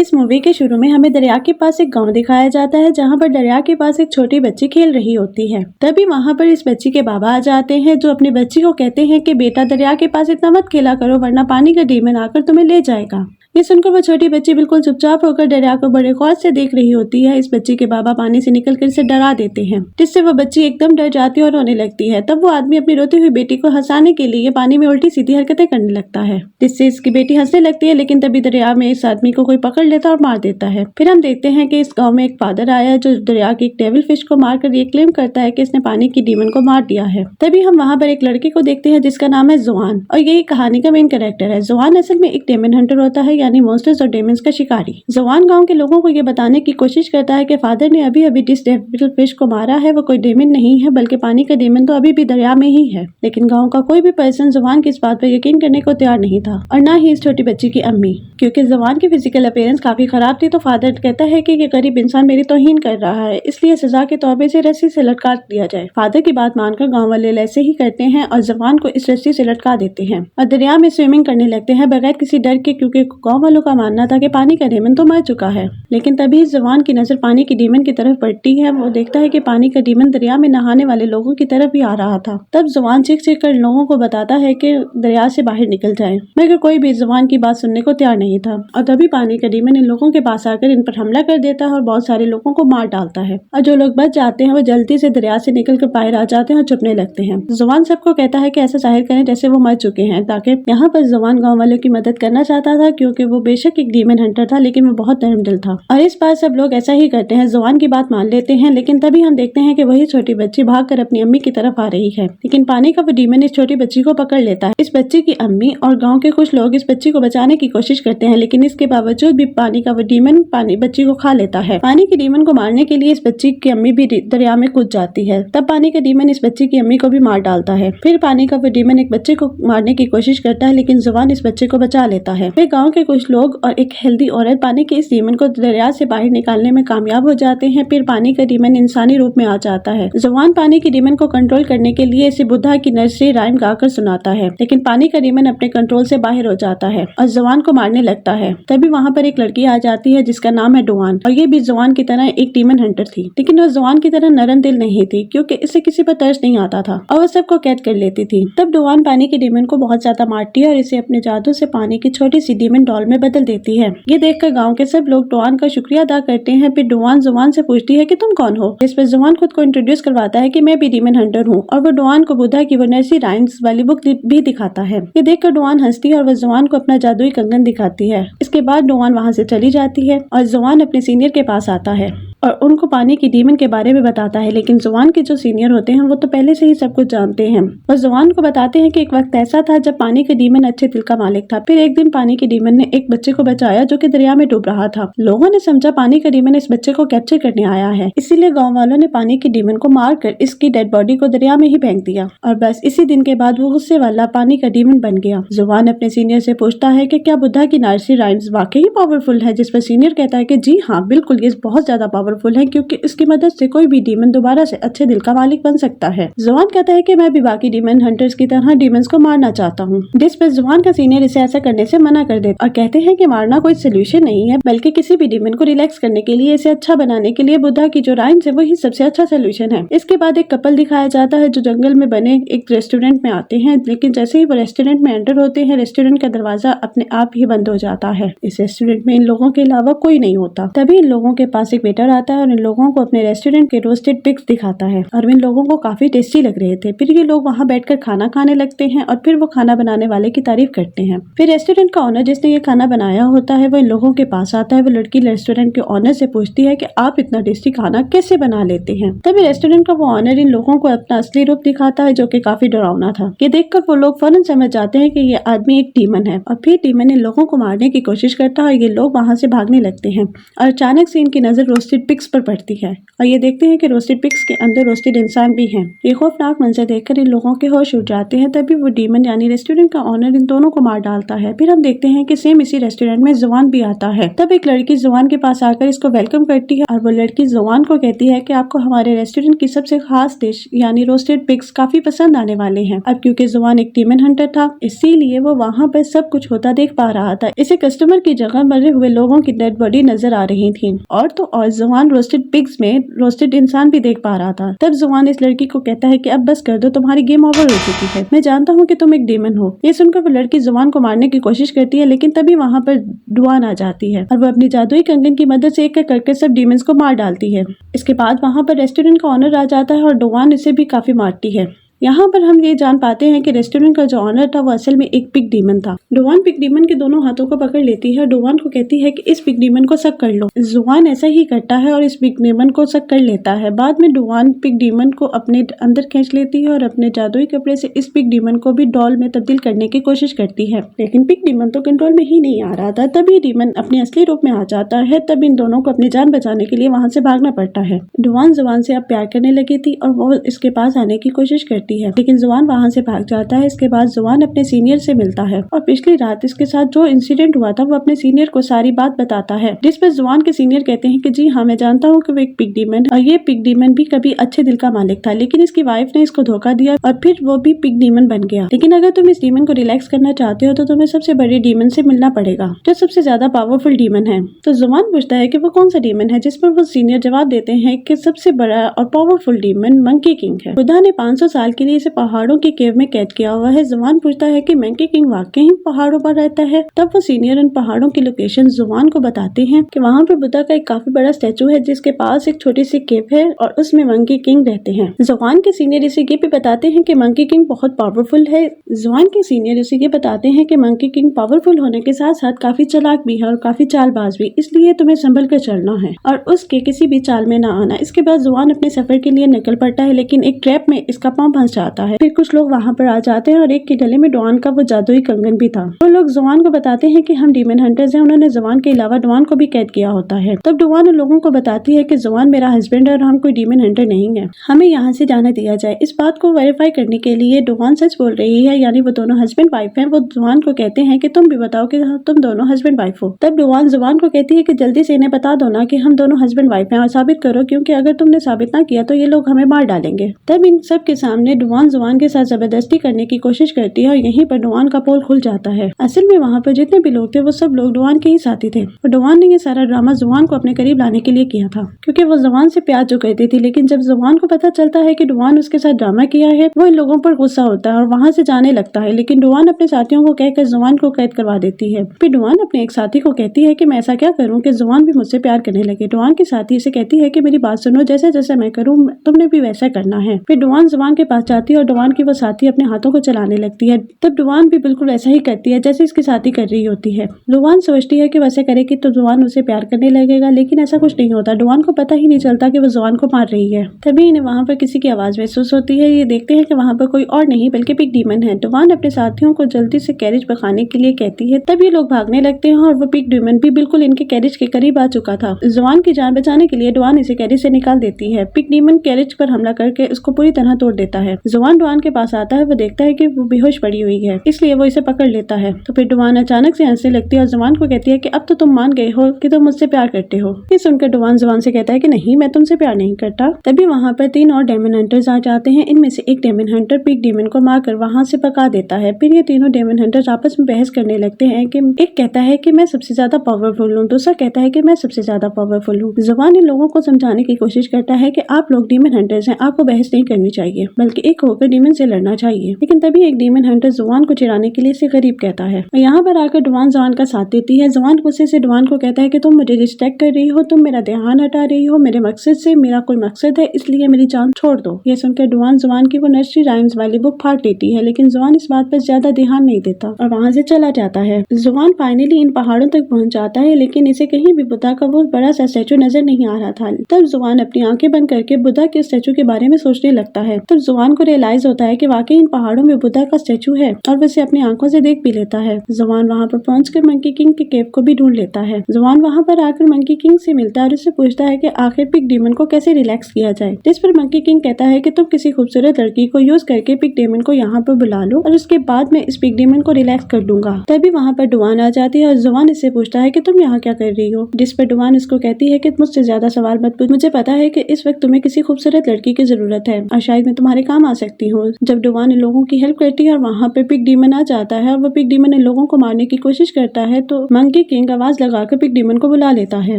इस मूवी के शुरू में हमें दरिया के पास एक गांव दिखाया जाता है जहां पर दरिया के पास एक छोटी बच्ची खेल रही होती है। तभी वहां पर इस बच्ची के बाबा आ जाते हैं जो अपनी बच्ची को कहते हैं कि बेटा दरिया के पास इतना मत खेला करो वरना पानी का डीमन आकर तुम्हें ले जाएगा। ये सुनकर वो छोटी बच्ची बिल्कुल चुपचाप होकर दरिया को बड़े गौर से देख रही होती है। इस बच्ची के बाबा पानी से निकलकर इसे डरा देते हैं जिससे वो बच्ची एकदम डर जाती है और रोने लगती है। तब वो आदमी अपनी रोती हुई बेटी को हंसाने के लिए पानी में उल्टी सीधी हरकतें करने लगता है जिससे इसकी बेटी हंसने लगती है। लेकिन तभी दरिया में इस आदमी को कोई पकड़ लेता है और मार देता है। फिर हम देखते हैं कि इस गाँव में एक फादर आया है जो दरिया की एक डेविल फिश को मारकर ये क्लेम करता है कि इसने पानी की डीमन को मार दिया है। तभी हम वहाँ पर एक लड़के को देखते हैं जिसका नाम है जुआन और यही कहानी का मेन कैरेक्टर है। जुआन असल में एक डेमन हंटर होता है यानी मॉन्स्टर्स और डेमन्स का शिकारी। जुआन गांव के लोगों को ये बताने की कोशिश करता है कि फादर ने अभी अभी जिस डेविल फिश को मारा है वो कोई डेमन नहीं है बल्कि पानी का डेमन तो अभी भी दरिया में ही है। लेकिन गांव का कोई भी पर्सन जुआन की इस बात पर यकीन करने को तैयार नहीं था और न ही इस छोटी बच्ची की अम्मी, क्योंकि जुआन की फिजिकल अपीयरेंस काफी खराब थी। तो फादर कहता है कि ये गरीब इंसान मेरी तौहीन कर रहा है इसलिए सजा के तौर पर इसे रस्सी से लटका दिया जाए। फादर की बात मानकर गाँव वाले ऐसे ही करते हैं और जुआन को इस रस्सी से लटका देते हैं और दरिया में स्विमिंग करने लगते हैं बगैर किसी डर के, क्योंकि गाँव वालों का मानना था कि पानी का डीमन तो मर चुका है। लेकिन तभी जुआन की नजर पानी की डीमन की तरफ पड़ती है। वो देखता है कि पानी का डीमन दरिया में नहाने वाले लोगों की तरफ ही आ रहा था। तब जुआन चीख चीख कर लोगों को बताता है कि दरिया से बाहर निकल जाए, मगर कोई भी जुआन की बात सुनने को तैयार नहीं था और तभी पानी का डीमन इन लोगों के पास आकर इन पर हमला कर देता है और बहुत सारे लोगों को मार डालता है और जो लोग बच जाते हैं वो जल्दी से दरिया से निकल कर बाहर आ जाते हैं और छुपने लगते हैं। जुआन सबको कहता है कि ऐसा जाहिर करें जैसे वो मर चुके हैं, ताकि यहाँ पर जुआन गाँव वालों की मदद करना चाहता था क्योंकि वो बेशक एक डीमन हंटर था लेकिन वो बहुत नरम दिल था और इस बार सब लोग ऐसा ही करते हैं, जुआन की बात मान लेते हैं। लेकिन तभी हम देखते हैं कि वही छोटी बच्ची भागकर अपनी अम्मी की तरफ आ रही है, लेकिन पानी का वो डीमन इस छोटी बच्ची को पकड़ लेता है। इस बच्ची की अम्मी और गांव के कुछ लोग इस बच्ची को बचाने की कोशिश करते हैं लेकिन इसके बावजूद भी पानी का वो डीमन बच्ची को खा लेता है। पानी के डीमन को मारने के लिए इस बच्ची की अम्मी भी दरिया में कूद जाती है। तब पानी का डीमन इस बच्ची की अम्मी को भी मार डालता है। फिर पानी का वो डीमन एक बच्चे को मारने की कोशिश करता है लेकिन जुआन इस बच्चे को बचा लेता है। फिर गाँव के कुछ लोग और एक हेल्दी औरत पानी के इस डीमन को दरिया से बाहर निकालने में कामयाब हो जाते हैं। फिर पानी का डीमन इंसानी रूप में आ जाता है। जुआन पानी के डीमन को कंट्रोल करने के लिए इसे बुद्धा की नर्सरी राइम गाकर सुनाता है लेकिन पानी का डीमन अपने कंट्रोल से बाहर हो जाता है और जुआन को मारने लगता है। तभी वहाँ पर एक लड़की आ जाती है जिसका नाम है डुआन और ये भी जुआन की तरह एक डीमन हंटर थी, लेकिन वो जुआन की तरह नरम दिल नहीं थी क्योंकि इसे किसी पर तरस नहीं आता था और वो सबको कैद कर लेती थी। तब डुआन पानी के डीमन को बहुत ज्यादा मारती है और इसे अपने जादू से पानी की छोटी सी डीमन डॉल में बदल देती है। ये देखकर गाँव के सब लोग डुआन का शुक्रिया अदा करते हैं। फिर डुआन जुआन से पूछती है कि तुम कौन हो, जिस पर जुआन खुद को इंट्रोड्यूस करवाता है कि मैं भी डीमन हंटर हूँ और वो डुआन को बुद्धा की वो नर्सरी राइम्स वाली बुक भी दिखाता है। ये देखकर डुआन हंसती है और वह जुआन को अपना जादुई कंगन दिखाती है। इसके बाद डुआन वहाँ से चली जाती है और जुआन अपने सीनियर के पास आता है और उनको पानी की डीमन के बारे में बताता है। लेकिन जुआन के जो सीनियर होते हैं वो तो पहले से ही सब कुछ जानते हैं और जुआन को बताते हैं कि एक वक्त ऐसा था जब पानी का डीमन अच्छे दिल का मालिक था। फिर एक दिन पानी के डीमन ने एक बच्चे को बचाया जो कि दरिया में डूब रहा था। लोगों ने समझा पानी का डीमन इस बच्चे को कैप्चर करने आया है, इसीलिए गाँव वालों ने पानी के डीमन को मारकर इसकी डेड बॉडी को दरिया में ही फेंक दिया और बस इसी दिन के बाद वो गुस्से वाला पानी का डीमन बन गया। जुआन अपने सीनियर से पूछता है कि क्या बुद्धा की नर्सरी राइम्स वाकई पावरफुल है, जिस पर सीनियर कहता है कि जी हाँ बिल्कुल, ये बहुत ज्यादा पावरफुल है क्योंकि इसकी मदद से कोई भी डीमन दोबारा से अच्छे दिल का मालिक बन सकता है। जुआन कहता है कि मैं भी बाकी डीमन हंटर्स की तरह डीमंस को मारना चाहता हूँ, जिस पर जुआन का सीनियर इसे ऐसा करने से मना कर देता और कहते हैं कि मारना कोई सोल्यूशन नहीं है बल्कि किसी भी डीमन को रिलैक्स करने के लिए, इसे अच्छा बनाने के लिए बुद्धा की जो राइम्स है वही सबसे अच्छा सोल्यूशन है। इसके बाद एक कपल दिखाया जाता है जो जंगल में बने एक रेस्टोरेंट में आते हैं, लेकिन जैसे ही वो रेस्टोरेंट में एंटर होते हैं रेस्टोरेंट का दरवाजा अपने आप ही बंद हो जाता है। इस रेस्टोरेंट में इन लोगों के अलावा कोई नहीं होता। तभी इन लोगों के पास एक वेटर आता है और इन लोगों को अपने रेस्टोरेंट के रोस्टेड पिग्स दिखाता है और इन लोगों को काफी टेस्टी लग रहे थे। फिर ये लोग वहाँ बैठकर खाना खाने लगते हैं और फिर वो खाना बनाने वाले की तारीफ करते हैं। फिर रेस्टोरेंट का ऑनर जिसने ये खाना बनाया होता है वो इन लोगों के पास आता है। वो लड़की रेस्टोरेंट के ऑनर से पूछती है कि आप इतना टेस्टी खाना कैसे बना लेते हैं। तभी रेस्टोरेंट का वो ऑनर इन लोगों को अपना असली रूप दिखाता है जो कि काफी डरावना था। ये देखकर वो लोग फौरन समझ जाते हैं कि ये आदमी एक डीमन है और फिर डीमन इन लोगों को मारने की कोशिश करता है और ये लोग वहाँ से भागने लगते हैं और अचानक से इनकी नजर रोस्टेड पिग्स पर पड़ती है और ये देखते हैं कि रोस्टेड पिग्स के अंदर रोस्टेड इंसान भी हैं। ये खौफनाक मंजर देखकर इन लोगों के होश उड़ जाते हैं। तभी वो डीमन यानी रेस्टोरेंट का ऑनर इन दोनों को मार डालता है। फिर हम देखते हैं कि सेम इसी रेस्टोरेंट में जुआन भी आता है। तब एक लड़की जुआन के पास आकर इसको वेलकम करती है और वो लड़की जुआन को कहती है कि आपको हमारे रेस्टोरेंट की सबसे खास डिश यानी रोस्टेड पिग्स काफी पसंद आने वाले हैं। अब क्योंकि जुआन एक डीमन हंटर था इसीलिए वो वहाँ पर सब कुछ होता देख पा रहा था। इसे कस्टमर की जगह मरे हुए लोगों की डेड बॉडी नजर आ रही थी और तो और जुआन रोस्टेड पिग्स में रोस्टेड इंसान भी देख पा रहा था। तब जुआन इस लड़की को कहता है कि अब बस कर दो, तुम्हारी गेम ओवर हो चुकी है। मैं जानता हूँ कि तुम एक डीमन हो। ये सुनकर वो लड़की जुआन को मारने की कोशिश करती है लेकिन तभी वहाँ पर डुआन आ जाती है और वो अपनी जादुई कंगन की मदद से एक एक करके सब डीमंस को मार डालती है। इसके बाद वहाँ पर रेस्टोरेंट का ऑनर आ जाता है और डुआन इसे भी काफी मारती है। यहाँ पर हम ये जान पाते हैं कि रेस्टोरेंट का जो ऑनर था वो असल में एक पिग डीमन था। डुआन पिग डीमन के दोनों हाथों को पकड़ लेती है और डुआन को कहती है कि इस पिग डीमन को सक कर लो। जुआन ऐसा ही करता है और इस पिग डीमन को सक कर लेता है। बाद में डुआन पिग डीमन को अपने अंदर खींच लेती है और अपने जादुई कपड़े से इस पिग डीमन को भी डॉल में तब्दील करने की कोशिश करती है, लेकिन पिग डीमन तो कंट्रोल में ही नहीं आ रहा था। तभी डीमन अपने असली रूप में आ जाता है। तब इन दोनों को अपनी जान बचाने के लिए वहाँ से भागना पड़ता है। डुआन जुआन से अब प्यार करने लगी थी और वो इसके पास आने की कोशिश करती है लेकिन जुआन वहाँ से भाग जाता है। इसके बाद जुआन अपने सीनियर से मिलता है और पिछली रात इसके साथ जो इंसिडेंट हुआ था वो अपने सीनियर को सारी बात बताता है, जिस पर जुआन के सीनियर कहते हैं कि जी हाँ, मैं जानता हूँ कि वो एक पिग डीमन है और ये पिग डीमन भी कभी अच्छे दिल का मालिक था लेकिन इसकी वाइफ ने इसको धोखा दिया और फिर वो भी पिग डीमन बन गया। लेकिन अगर तुम इस डीमन को रिलैक्स करना चाहते हो तो तुम्हें सबसे बड़े डीमन से मिलना पड़ेगा जो सबसे ज्यादा पावरफुल डीमन है। तो जुआन पूछता है कि वो कौन सा डीमन है, जिस पर वो सीनियर जवाब देते हैं कि सबसे बड़ा और पावरफुल डीमन मंकी किंग है। खुदा ने 500 साल के लिए इसे पहाड़ों की केव में कैद किया हुआ है। जुआन पूछता है कि मंकी किंग वाकई ही पहाड़ों पर रहता है। तब वो सीनियर इन पहाड़ों की लोकेशन जुआन को बताते हैं कि वहाँ पर बुद्धा का एक काफी बड़ा स्टैचू है जिसके पास एक छोटी सी केव है और उसमें मंकी किंग रहते हैं। जुआन के सीनियर इसे ये भी बताते हैं कि मंकी किंग बहुत पावरफुल है। जुआन के सीनियर इसे ये बताते हैं कि मंकी किंग पावरफुल होने के साथ साथ काफी चालाक भी है और काफी चालबाज भी, इसलिए तुम्हें संभल कर चलना है और उसके किसी भी चाल में ना आना। इसके बाद जुआन अपने सफर के लिए निकल पड़ता है लेकिन एक ट्रैप में इसका पाँव फंस जाता है। फिर कुछ लोग वहाँ पर आ जाते हैं और एक के गले में डुआन का वो जादुई कंगन भी था। वो लोग जुआन को बताते हैं कि हम डीमन हंटर्स हैं। उन्होंने जुआन के अलावा डुआन को भी कैद किया होता है। तब डुआन उन लोगों को बताती है कि जुआन मेरा हस्बैंड है और हम कोई डीमन हंटर नहीं है, हमें यहाँ से जाने दिया जाए। इस बात को वेरीफाई करने के लिए डुआन सच बोल रही है, यानी वो दोनों हस्बैंड वाइफ हैं। वो जुआन को कहते हैं कि तुम भी बताओ कि तुम दोनों हस्बैंड वाइफ हो। तब डुआन जुआन को कहती है कि जल्दी से इन्हें बता दो ना कि हम दोनों हस्बैंड वाइफ हैं और साबित करो, क्योंकि अगर तुमने साबित ना किया तो ये लोग हमें मार डालेंगे। तब इन सब के सामने डुआन जुआन के साथ जबरदस्ती करने की कोशिश करती है और यहीं पर डुआन का पोल खुल जाता है। असल में वहाँ पर जितने भी लोग थे वो सब लोग डुआन के ही साथी थे और डुआन ने ये सारा ड्रामा जुआन को अपने करीब लाने के लिए किया था, क्योंकि वो जुआन से प्यार जो करती थी। लेकिन जब जुआन को पता चलता है कि डुआन उसके साथ ड्रामा किया है, वो इन लोगों पर गुस्सा होता है और वहाँ से जाने लगता है। लेकिन डुआन अपने साथियों को कहकर जुआन को कैद करवा देती है। फिर डुआन अपने एक साथी को कहती है कि मैं ऐसा क्या करूँ कि जुआन भी मुझसे प्यार करने लगे। डुआन की साथी इसे कहती है कि मेरी बात सुनो, जैसे जैसे मैं करूँ तुमने भी वैसा करना है। फिर डुआन जुआन के पास जाती है और डुआन की वो साथी अपने हाथों को चलाने लगती है। तब डुआन भी बिल्कुल ऐसा ही करती है जैसे इसकी साथी कर रही होती है। डुआन सोचती है कि वैसे करेगी तो जुआन उसे प्यार करने लगेगा, लेकिन ऐसा कुछ नहीं होता। डुआन को पता ही नहीं चलता कि वो जुआन को मार रही है। तभी इन्हें वहाँ पर किसी की आवाज महसूस होती है। ये देखते हैं कि वहाँ पर कोई और नहीं बल्कि पिग डीमन है। डुआन अपने साथियों को जल्दी से कैरेज भगाने के लिए कहती है। तब ये लोग भागने लगते हैं और वो पिग डीमन भी बिल्कुल इनके कैरेज के करीब आ चुका था। जुआन की जान बचाने के लिए डुआन इसे कैरेज से निकाल देती है। पिग डीमन कैरेज पर हमला करके उसको पूरी तरह तोड़ देता है। जुआन डुआन के पास आता है। वो देखता है कि वो बेहोश पड़ी हुई है, इसलिए वो इसे पकड़ लेता है। तो फिर डुआन अचानक से हंसने लगती है और जुआन को कहती है कि अब तो तुम मान गए हो कि तुम मुझसे प्यार करते हो। ये सुनकर डुआन जुआन से कहता है कि नहीं, मैं तुमसे प्यार नहीं करता। तभी वहाँ पर 3 और डेमन हंटर्स आ जाते हैं। इनमें से एक डेमन हंटर पिग डीमन को मारकर वहाँ से भगा देता है। फिर ये तीनों डेमन हंटर्स आपस में बहस करने लगते हैं कि एक कहता है कि मैं सबसे ज्यादा पावरफुल हूँ, दूसरा कहता है कि मैं सबसे ज्यादा पावरफुल हूँ। जुआन इन लोगों को समझाने की कोशिश करता है कि आप लोग डीमन हंटर्स हैं, आपको बहस नहीं करनी चाहिए बल्कि एक होकर डीमन से लड़ना चाहिए। लेकिन तभी एक डीमन हंटर जुआन को चिढ़ाने के लिए इसे गरीब कहता है और यहाँ पर आकर डुआन जुआन का साथ देती है। जुआन गुस्से से डुआन को कहता है कि तुम मुझे डिस्ट्रैक्ट कर रही हो, तुम मेरा ध्यान हटा रही हो मेरे मकसद से। मेरा कोई मकसद है, इसलिए मेरी जान छोड़ दो। ये सुनकर डुआन जुआन की वो नर्सरी राइम्स वाली बुक फाड़ लेती है, लेकिन जुआन इस बात पर ज्यादा ध्यान नहीं देता और वहाँ से चला जाता है। जुआन फाइनली इन पहाड़ों तक पहुँच जाता है, लेकिन इसे कहीं भी बुद्धा का वो बड़ा सा स्टैचू नजर नहीं आ रहा था। तब जुआन अपनी आंखें बंद करके बुद्धा के स्टैचू के बारे में सोचने लगता है। तब जुआन जुवान को रियलाइज होता है कि वाकई इन पहाड़ों में बुद्धा का स्टेचू है और वो इसे अपनी आंखों से देख भी लेता है। जुवान वहाँ पर पहुंचकर मंकी किंग के केव को भी ढूंढ लेता है। जुवान वहाँ पर आकर मंकी किंग से मिलता है और उससे पूछता है कि आखिर पिग डेमन को कैसे रिलैक्स किया जाए। जिस पर मंकी किंग कहता है कि तुम किसी खूबसूरत लड़की को यूज करके पिग डेमन को यहाँ पर बुला लो और उसके बाद मैं इस पिग डेमन को रिलैक्स कर दूंगा। तभी वहाँ पर डुवान आ जाती है और जुवान इससे पूछता है कि तुम यहाँ क्या कर रही हो। जिस पर डुवान इसको कहती है कि मुझसे ज्यादा सवाल मत पूछ, मुझे पता है कि इस वक्त तुम्हें किसी खूबसूरत लड़की की जरूरत है और शायद मैं तुम्हारे काम आ सकती हूँ। जब डुवान इन लोगों की हेल्प करती है और वहाँ पे पिग डेमन आ जाता है और वो पिग डेमन इन लोगों को मारने की कोशिश करता है तो मंकी किंग आवाज लगाकर पिग डेमन को बुला लेता है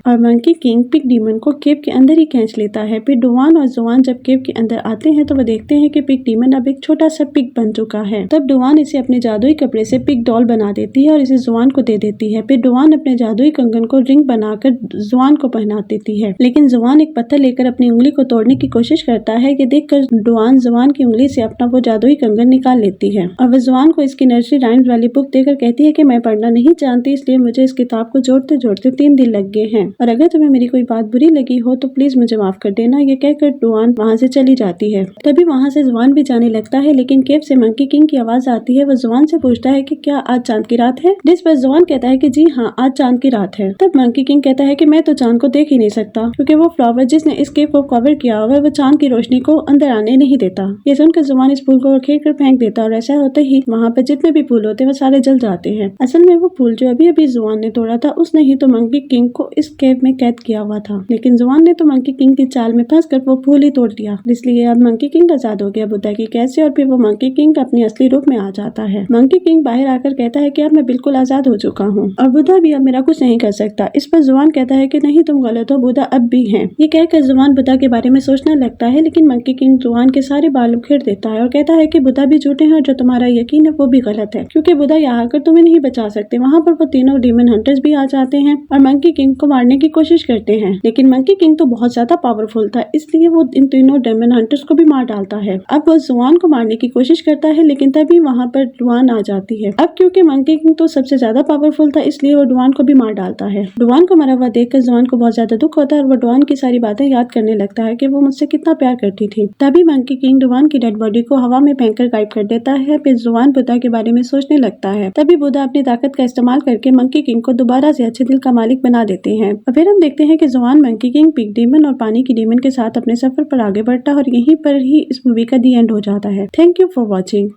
और मंकी किंग पिग डेमन को केव के अंदर ही खींच लेता है। फिर डुवान और जुवान जब केव के अंदर आते हैं तो वो देखते हैं कि पिग डेमन अब एक छोटा सा पिग बन चुका है। तब डुवान इसे अपने जादुई कपड़े से पिग डॉल बना देती है और इसे जुवान को दे देती है। फिर डुवान अपने जादुई कंगन को रिंग बनाकर जुवान को पहना देती है, लेकिन जुवान एक पत्थर लेकर अपनी उंगली को तोड़ने की कोशिश करता है कि देखकर डुवान जुवान की उंगली से अपना वो जादुई कंगन निकाल लेती है और वह जुवान को इसकी नर्सरी राइम्स वाली बुक देकर कहती है कि मैं पढ़ना नहीं जानती, इसलिए मुझे इस किताब को जोड़ते जोड़ते 3 दिन लग गए हैं और अगर तुम्हें मेरी कोई बात बुरी लगी हो तो प्लीज मुझे माफ कर देना। ये कहकर डुवान वहाँ से चली जाती है। तभी वहाँ से जुवान भी जाने लगता है, लेकिन केव से मंकी किंग की आवाज आती है। वो जुवान से पूछता है कि क्या आज चांद की रात है। जिस पर जुवान कहता है कि जी हाँ, आज चांद की रात है। तब मंकी किंग कहता है कि मैं तो चांद को देख ही नहीं सकता क्योंकि वो फ्लावर जिसने इस केव को कवर किया हुआ है वो चांद की रोशनी को अंदर आने नहीं देता। ये सुनकर जुवान इस फूल को खेल कर फेंक देता और ऐसा होते ही वहाँ पर जितने भी फूल होते हैं वो सारे जल जाते हैं। असल में वो फूल जो अभी अभी जुवान ने तोड़ा था उसने ही तो मंकी किंग को इस केव में कैद किया हुआ था, लेकिन जुवान ने तो मंकी किंग की चाल में फंसकर वो फूल ही तोड़ दिया, इसलिए अब मंकी किंग आजाद हो गया बुद्धा की कैद से और फिर वो मंकी किंग अपने असली रूप में आ जाता है। मंकी किंग बाहर आकर कहता है कि अब मैं बिल्कुल आजाद हो चुका हूँ और बुद्धा भी अब मेरा कुछ नहीं कर सकता। इस पर जुवान कहता है कि नहीं, तुम गलत हो, बुद्धा अब भी है। ये कहकर जुवान बुद्धा के बारे में सोचने लगता है, लेकिन मंकी किंग जुवान के सारे बाल उखेड़ देता है और कहता है कि बुद्धा भी झूठे हैं और जो तुम्हारा यकीन है वो भी गलत है क्योंकि बुद्धा यहाँ आकर तुम्हें नहीं बचा सकते। वहाँ पर वो तीनों डीमन हंटर्स भी आ जाते हैं और मंकी किंग को मारने की कोशिश करते हैं, लेकिन मंकी किंग तो बहुत ज्यादा पावरफुल था इसलिए वो इन तीनों डीमन हंटर्स को भी मार डालता है। अब वो जुवान को मारने की कोशिश करता है, लेकिन तभी वहाँ पर डुवान आ जाती है। अब क्योंकि मंकी किंग तो सबसे ज्यादा पावरफुल था इसलिए वो डुवान को भी मार डालता है। डुवान को मरा हुआ देखकर जुवान को बहुत ज्यादा दुख होता है और वो डुवान की सारी बातें याद करने लगता है कि वो मुझसे कितना प्यार करती थी। तभी मंकी किंग डुवान की डेड बॉडी को हवा में फेंककर गायब कर देता है। फिर जुवान बुद्धा के बारे में सोचने लगता है। तभी बुद्धा अपनी ताकत का इस्तेमाल करके मंकी किंग को दोबारा से अच्छे दिल का मालिक बना देते हैं और फिर हम देखते हैं कि जुवान मंकी किंग, पिग डेमन और पानी की डेमन के साथ अपने सफर पर आगे बढ़ता है और यहीं पर ही इस मूवी का दी एंड हो जाता है। Thank you for watching.